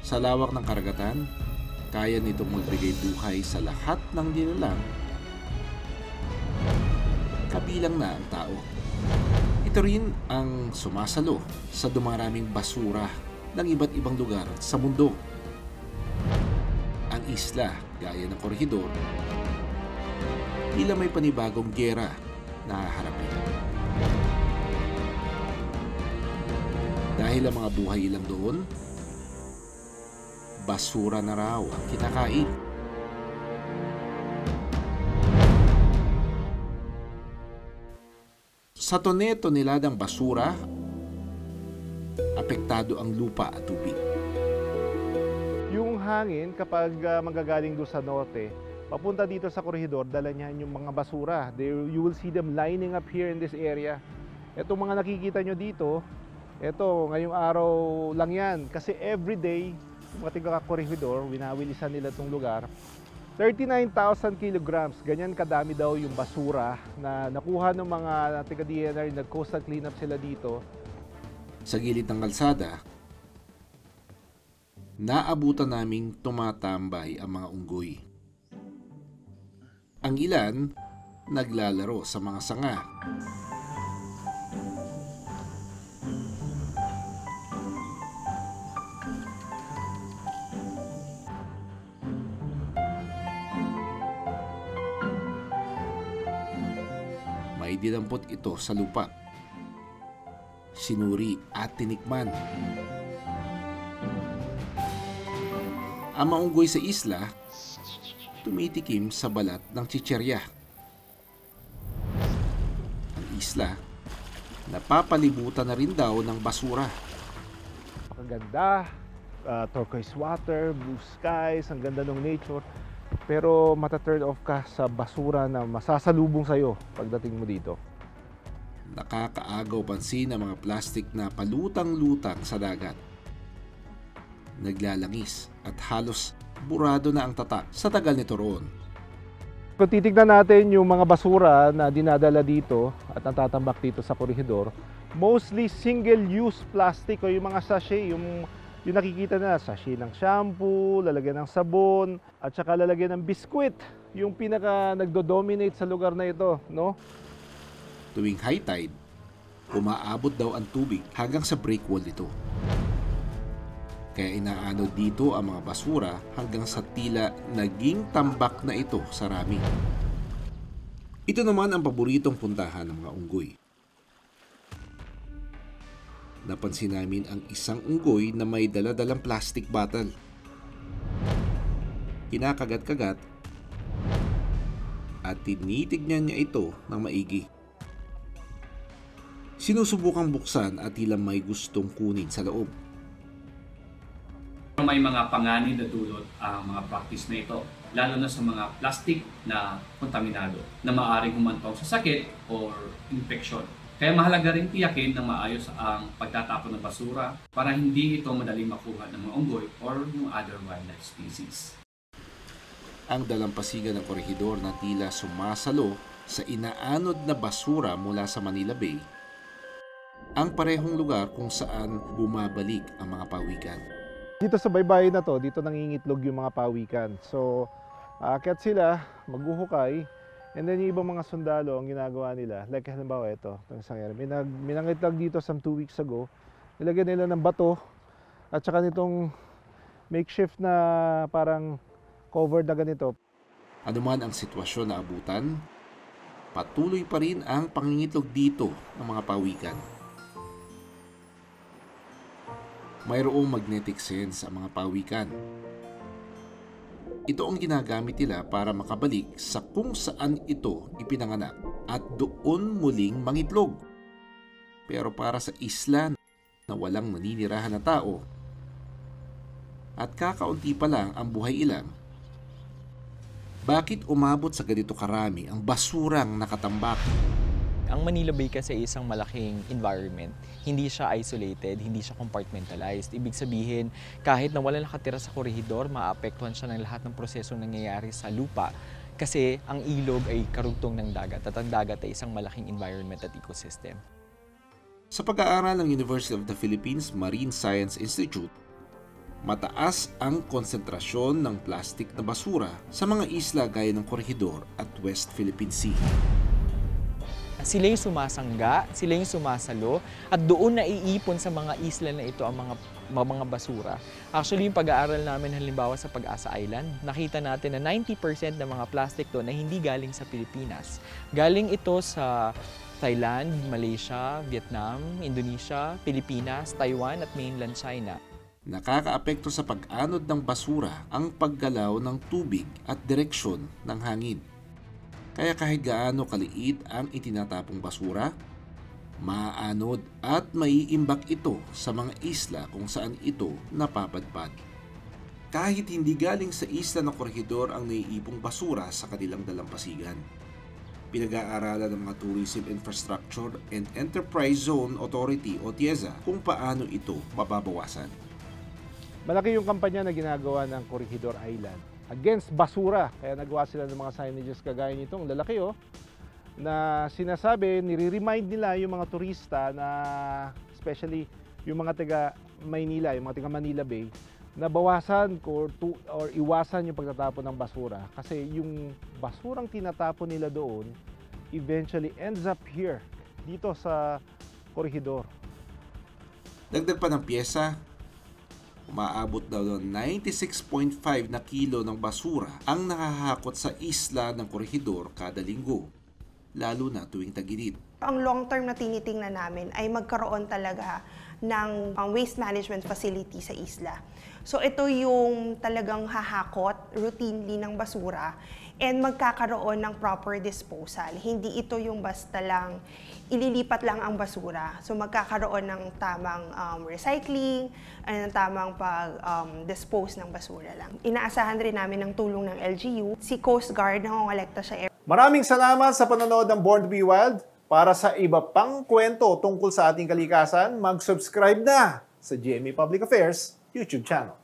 Sa lawak ng karagatan, kaya nitong magbigay buhay sa lahat ng nilalang, kabilang na ang tao. Ito rin ang sumasalo sa dumaraming basura ng iba't ibang lugar sa mundo. Ang isla, gaya ng Corregidor, tila may panibagong giyera na haharapin. Dahil ang mga buhay ilang doon, basura na raw ang kinakain. Sa tone-toneladang basura, apektado ang lupa at tubig. Yung hangin, kapag manggagaling doon sa norte, papunta dito sa Corregidor, dala niyan yung mga basura. You will see them lining up here in this area. Itong mga nakikita nyo dito, ito, ngayong araw lang yan. Kasi everyday, yung mga taga-Corregidor, winawilisan nila itong lugar. 39,000 kilograms, ganyan kadami daw yung basura na nakuha ng mga taga-DNR, nag-coastal cleanup sila dito. Sa gilid ng kalsada, naabutan naming tumatambay ang mga unggoy. Ang ilan, naglalaro sa mga sanga. May dinampot ito sa lupa. Sinuri at tinikman. Ang mga unggoy sa isla, tumitikim sa balat ng chicherya. Ang isla, napapalibutan na rin daw ng basura. Maganda, turquoise water, blue skies, ang ganda ng nature. Pero mata-turn off ka sa basura na masasalubong sa'yo pagdating mo dito. Nakakaagaw pansin ang mga plastik na palutang-lutang sa dagat. Naglalangis at halos burado na ang tatak sa tagal nito roon. Kung titignan natin yung mga basura na dinadala dito at natatambak dito sa Corregidor, mostly single-use plastic o yung mga sachet, yung nakikita na, sachet ng shampoo, lalagyan ng sabon, at saka lalagyan ng biskwit, yung pinaka nagdo-dominate sa lugar na ito, no? Tuwing high tide, umaabot daw ang tubig hanggang sa breakwall nito. Kaya inaanod dito ang mga basura hanggang sa tila naging tambak na ito sa rami. Ito naman ang paboritong puntahan ng mga unggoy. Napansin namin ang isang unggoy na may dala-dalang plastic bottle. Kinakagat-kagat at tinitignan niya ito ng maigi. Sinusubukang buksan at tila may gustong kunin sa loob. May mga panganib na dulot ang mga practice na ito, lalo na sa mga plastic na kontaminado na maaaring humantong sa sakit or infection. Kaya mahalaga rin tiyakin na maayos ang pagtatapon ng basura para hindi ito madaling makuha ng mga unggoy or yung other wildlife species. Ang dalampasigan ng Corregidor na tila sumasalo sa inaanod na basura mula sa Manila Bay, ang parehong lugar kung saan bumabalik ang mga pawikan. Dito sa baybayin na to, dito nangingitlog yung mga pawikan. So, aakyat sila, maghuhukay, and then yung ibang mga sundalo, ang ginagawa nila, like halimbawa ito, may nangitlog dito some 2 weeks ago, nilagyan nila ng bato, at saka nitong makeshift na parang covered na ganito. Ano man ang sitwasyon na abutan, patuloy pa rin ang pangingitlog dito ng mga pawikan. Mayroong magnetic sense ang mga pawikan. Ito ang ginagamit nila para makabalik sa kung saan ito ipinanganak at doon muling mangitlog. Pero para sa isla na walang naninirahan na tao at kakaunti pa lang ang buhay ilang, bakit umabot sa ganito karami ang basurang nakatambak? Ang Manila Bay kasi ay isang malaking environment. Hindi siya isolated, hindi siya compartmentalized. Ibig sabihin, kahit na wala nakatira sa Corregidor, maapektuhan siya ng lahat ng prosesong nangyayari sa lupa. Kasi ang ilog ay karugtong ng dagat at ang dagat ay isang malaking environment at ecosystem. Sa pag-aaral ng University of the Philippines Marine Science Institute, Mataas ang konsentrasyon ng plastic na basura sa mga isla gaya ng Corregidor at West Philippine Sea. Sila yung sumasangga, sila yung sumasalo, at doon naiipon sa mga isla na ito ang mga basura. Actually, yung pag-aaral namin halimbawa sa Pag-asa Island, nakita natin na 90% ng mga plastic doon na hindi galing sa Pilipinas. Galing ito sa Thailand, Malaysia, Vietnam, Indonesia, Pilipinas, Taiwan at mainland China. Nakakaapekto sa pag-anod ng basura ang paggalaw ng tubig at direksyon ng hangin. Kaya kahit gaano kaliit ang itinatapong basura, maaanod at maiimbak ito sa mga isla kung saan ito napapadpad. Kahit hindi galing sa isla ng Corregidor ang naiipong basura sa kanilang dalampasigan. Pinag-aaralan ng mga Tourism Infrastructure and Enterprise Zone Authority o TIEZA kung paano ito mababawasan. Malaki yung kampanya na ginagawa ng Corregidor Island against basura. Kaya nagawa sila ng mga signages kagaya nitong lalaki na sinasabi, nire-remind nila yung mga turista na especially yung mga taga Maynila, yung mga taga Manila Bay, na bawasan or iwasan yung pagtatapon ng basura. Kasi yung basurang tinatapon nila doon eventually ends up here, dito sa Corregidor. Dagdag pa ng pyesa, umaabot daw ng 96.5 na kilo ng basura ang nakahakot sa isla ng Corregidor kada linggo, lalo na tuwing tag-init. Ang long-term na tinitingnan namin ay magkaroon talaga ng waste management facility sa isla. So ito yung talagang hahakot routinely ng basura and magkakaroon ng proper disposal. Hindi ito yung basta lang ililipat lang ang basura. So magkakaroon ng tamang recycling, ng tamang pag-dispose ng basura lang. Inaasahan rin namin ng tulong ng LGU. Si Coast Guard nangongolekta siya. Maraming salamat sa panonood ng Born to be Wild. Para sa iba pang kwento tungkol sa ating kalikasan, mag-subscribe na sa GMA Public Affairs YouTube channel.